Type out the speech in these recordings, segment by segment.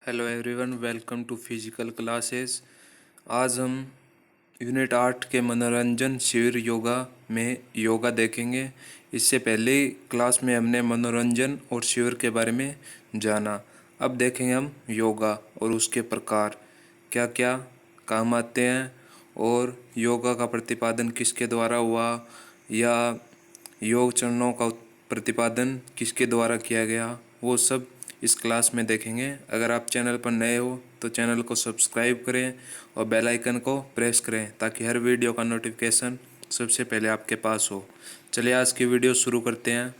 Hello everyone, welcome to physical classes. आज हम unit 8 के मनोरंजन शिविर योगा में योगा देखेंगे। इससे पहले क्लास में हमने मनोरंजन और शिविर के बारे में जाना। अब देखेंगे हम योगा और उसके प्रकार क्या क्या काम आते हैं और योगा का प्रतिपादन किसके द्वारा हुआ या योग चरणों का प्रतिपादन किसके द्वारा किया गया, वो सब इस क्लास में देखेंगे। अगर आप चैनल पर नए हो तो चैनल को सब्सक्राइब करें और बेल आइकन को प्रेस करें ताकि हर वीडियो का नोटिफिकेशन सबसे पहले आपके पास हो। चलिए आज की वीडियो शुरू करते हैं।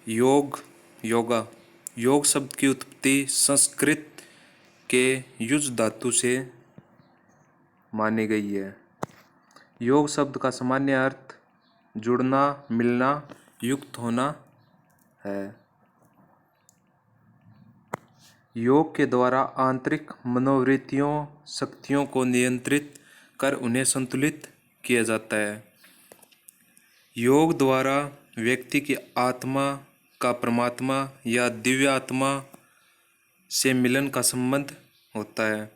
योगा योग शब्द की उत्पत्ति संस्कृत के युज धातु से मानी गई है। योग शब्द का सामान्य अर्थ जुड़ना, मिलना, युक्त होना है। योग के द्वारा आंतरिक मनोवृत्तियों, शक्तियों को नियंत्रित कर उन्हें संतुलित किया जाता है। योग द्वारा व्यक्ति की आत्मा का परमात्मा या दिव्य आत्मा से मिलन का संबंध होता है।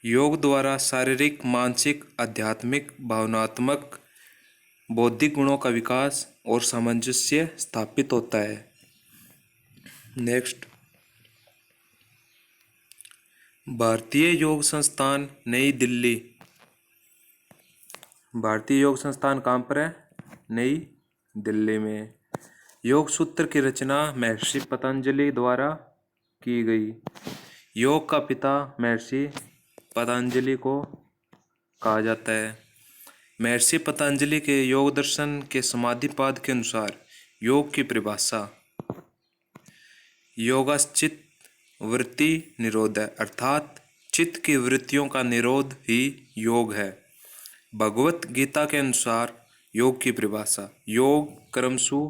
योग द्वारा शारीरिक, मानसिक, आध्यात्मिक, भावनात्मक, बौद्धिक गुणों का विकास और सामंजस्य स्थापित होता है। नेक्स्ट, भारतीय योग संस्थान नई दिल्ली। भारतीय योग संस्थान कहाँ पर है? नई दिल्ली में। योग सूत्र की रचना महर्षि पतंजलि द्वारा की गई। योग का पिता महर्षि पतंजलि को कहा जाता है। महर्षि पतंजलि के योग दर्शन के समाधिपाद के अनुसार योग की परिभाषा योगाश्चित वृत्ति निरोध है, अर्थात चित्त की वृत्तियों का निरोध ही योग है। भगवत गीता के अनुसार योग की परिभाषा योग कर्मसु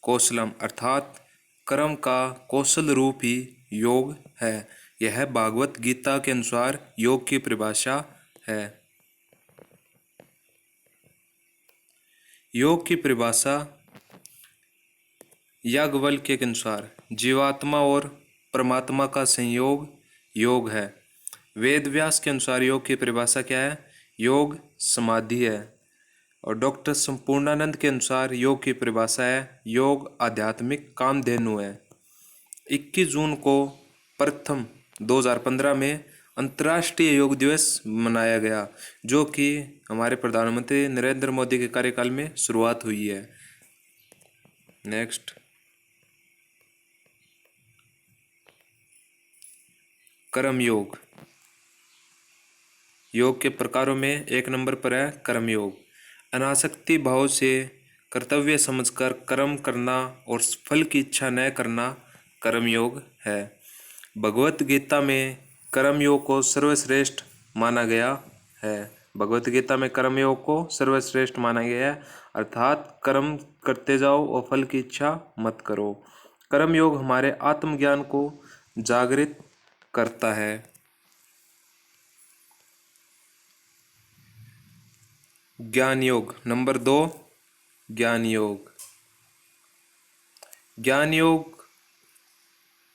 कौशलम, अर्थात कर्म का कौशल रूप ही योग है। यह भागवत गीता के अनुसार योग की परिभाषा है। योग की परिभाषा याज्ञवल्क्य के अनुसार जीवात्मा और परमात्मा का संयोग योग है। वेद व्यास के अनुसार योग की परिभाषा क्या है? योग समाधि है। और डॉक्टर संपूर्णानंद के अनुसार योग की परिभाषा है योग आध्यात्मिक कामधेनु है। 21 जून को प्रथम 2015 में अंतर्राष्ट्रीय योग दिवस मनाया गया, जो कि हमारे प्रधानमंत्री नरेंद्र मोदी के कार्यकाल में शुरुआत हुई है। नेक्स्ट, कर्म योग। योग के प्रकारों में 1 नंबर पर है कर्म योग। अनासक्ति भाव से कर्तव्य समझकर कर्म करना और फल की इच्छा न करना कर्म योग है। भगवत गीता में कर्म योग को सर्वश्रेष्ठ माना गया है। भगवत गीता में कर्म योग को सर्वश्रेष्ठ माना गया है, अर्थात कर्म करते जाओ और फल की इच्छा मत करो। कर्म योग हमारे आत्मज्ञान को जागृत करता है। ज्ञान योग नंबर 2, ज्ञान योग। ज्ञान योग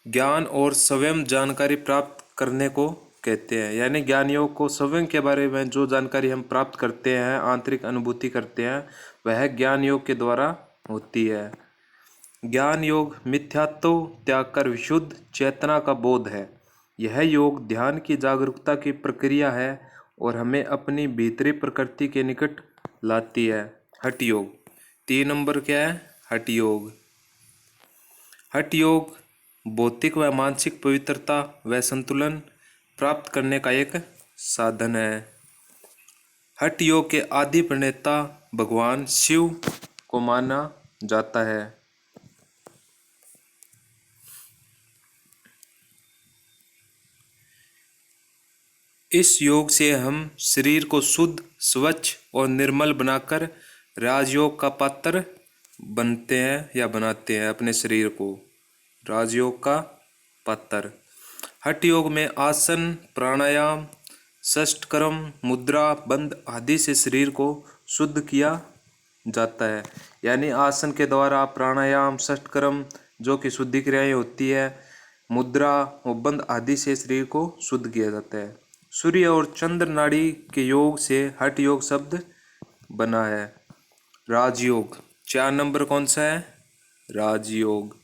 ज्ञान और स्वयं जानकारी प्राप्त करने को कहते हैं। यानी ज्ञान योग को स्वयं के बारे में जो जानकारी हम प्राप्त करते हैं, आंतरिक अनुभूति करते हैं, वह ज्ञान योग के द्वारा होती है। ज्ञान योग मिथ्यात्व त्याग कर विशुद्ध चेतना का बोध है। यह योग ध्यान की जागरूकता की प्रक्रिया है और हमें अपनी भीतरी प्रकृति के निकट लाती है। हठ योग 3 नंबर क्या है? हठ योग। हठ योग भौतिक व मानसिक पवित्रता व संतुलन प्राप्त करने का एक साधन है। हठ योग के आदि प्रणेता भगवान शिव को माना जाता है। इस योग से हम शरीर को शुद्ध, स्वच्छ और निर्मल बनाकर राजयोग का पात्र बनते हैं या बनाते हैं अपने शरीर को। राजयोग का पात्र। हठ योग में आसन, प्राणायाम, षष्ठकर्म, मुद्रा, बंध आदि से शरीर को शुद्ध किया जाता है। यानी आसन के द्वारा, प्राणायाम, षष्ठकर्म जो कि शुद्धि क्रियाएं होती है, मुद्रा और बंद आदि से शरीर को शुद्ध किया जाता है। सूर्य और चंद्र नाड़ी के योग से हठ योग शब्द बना है। राजयोग 4 नंबर कौन सा है? राजयोग।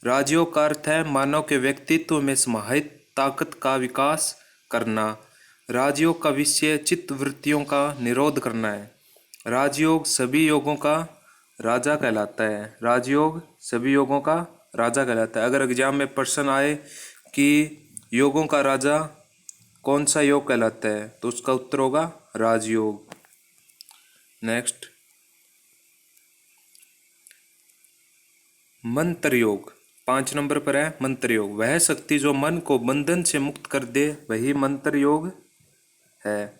राजयोग का अर्थ है मानव के व्यक्तित्व में समाहित ताकत का विकास करना। राजयोग का विषय चित्त वृत्तियों का निरोध करना है। राजयोग सभी योगों का राजा कहलाता है। राजयोग सभी योगों का राजा कहलाता है। अगर एग्जाम में प्रश्न आए कि योगों का राजा कौन सा योग कहलाता है, तो उसका उत्तर होगा राजयोग। नेक्स्ट, मंत्र योग 5 नंबर पर है। मंत्र योग वह शक्ति जो मन को बंधन से मुक्त कर दे, वही मंत्र योग है।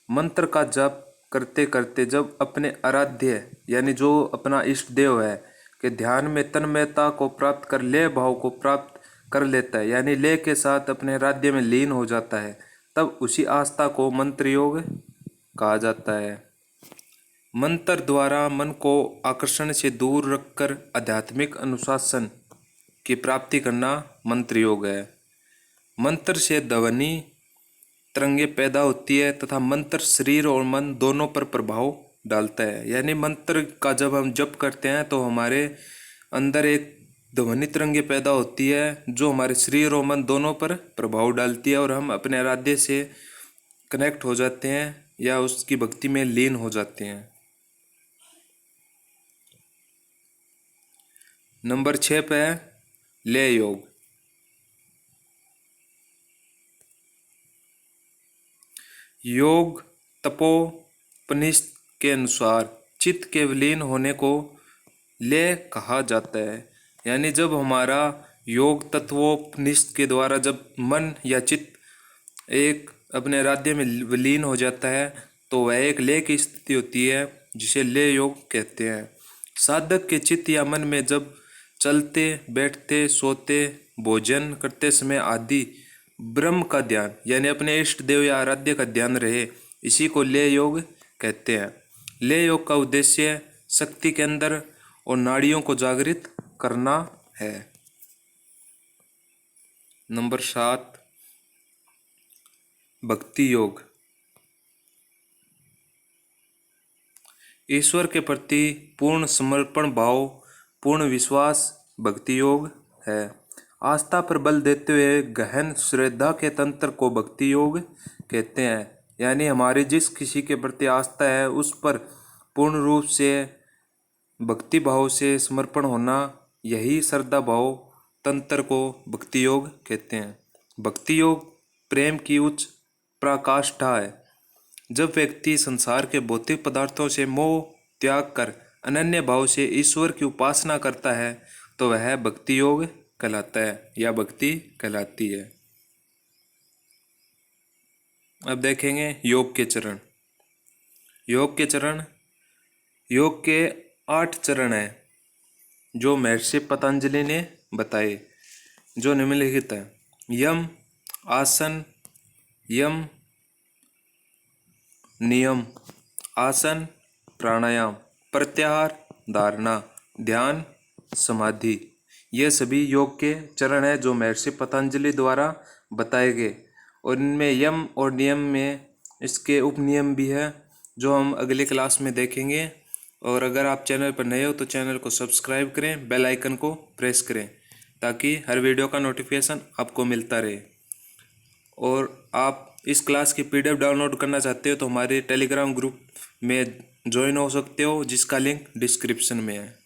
मंत्र का जप करते करते जब अपने आराध्य यानी जो अपना इष्ट देव है के ध्यान में तन्मयता को प्राप्त कर ले भाव को प्राप्त कर लेता है, यानी ले के साथ अपने आराध्य में लीन हो जाता है, तब उसी आस्था को मंत्र योग कहा जाता है। मंत्र द्वारा मन को आकर्षण से दूर रखकर आध्यात्मिक अनुशासन की प्राप्ति करना मंत्र योग है। मंत्र से ध्वनि तरंगे पैदा होती है तथा मंत्र शरीर और मन दोनों पर प्रभाव डालता है। यानी मंत्र का जब हम जप करते हैं तो हमारे अंदर एक ध्वनि तरंगे पैदा होती है जो हमारे शरीर और मन दोनों पर प्रभाव डालती है और हम अपने आराध्य से कनेक्ट हो जाते हैं या उसकी भक्ति में लीन हो जाते हैं। नंबर 6 पे है लय योग। योग तपोपनिषद के अनुसार चित्त के विलीन होने को लय कहा जाता है। यानी जब हमारा योग तत्वोपनिषद के द्वारा जब मन या चित्त एक अपने आराध्य में विलीन हो जाता है तो वह एक लय की स्थिति होती है जिसे लय योग कहते हैं। साधक के चित्त या मन में जब चलते बैठते सोते भोजन करते समय आदि ब्रह्म का ध्यान यानी अपने इष्ट देव या आराध्य का ध्यान रहे, इसी को लय योग कहते हैं। लय योग का उद्देश्य शक्ति के अंदर और नाड़ियों को जागृत करना है। नंबर 7 भक्ति योग। ईश्वर के प्रति पूर्ण समर्पण भाव, पूर्ण विश्वास भक्ति योग है। आस्था पर बल देते हुए गहन श्रद्धा के तंत्र को भक्ति योग कहते हैं। यानी हमारी जिस किसी के प्रति आस्था है उस पर पूर्ण रूप से भक्ति भाव से समर्पण होना, यही श्रद्धा भाव तंत्र को भक्ति योग कहते हैं। भक्ति योग प्रेम की उच्च पराकाष्ठा है। जब व्यक्ति संसार के भौतिक पदार्थों से मोह त्याग कर अनन्य भाव से ईश्वर की उपासना करता है तो वह भक्ति योग कहलाता है या भक्ति कहलाती है। अब देखेंगे योग के चरण। योग के चरण, योग के 8 चरण हैं जो महर्षि पतंजलि ने बताए, जो निम्नलिखित है। यम आसन, यम नियम, आसन प्राणायाम, प्रत्याहार धारणा, ध्यान समाधि, ये सभी योग के चरण हैं जो महर्षि पतंजलि द्वारा बताए गए। और इनमें यम और नियम में इसके उपनियम भी है जो हम अगले क्लास में देखेंगे। और अगर आप चैनल पर नए हो तो चैनल को सब्सक्राइब करें, बेल आइकन को प्रेस करें ताकि हर वीडियो का नोटिफिकेशन आपको मिलता रहे। और आप इस क्लास की PDF डाउनलोड करना चाहते हो तो हमारे टेलीग्राम ग्रुप में ज्वाइन हो सकते हो जिसका लिंक डिस्क्रिप्शन में है।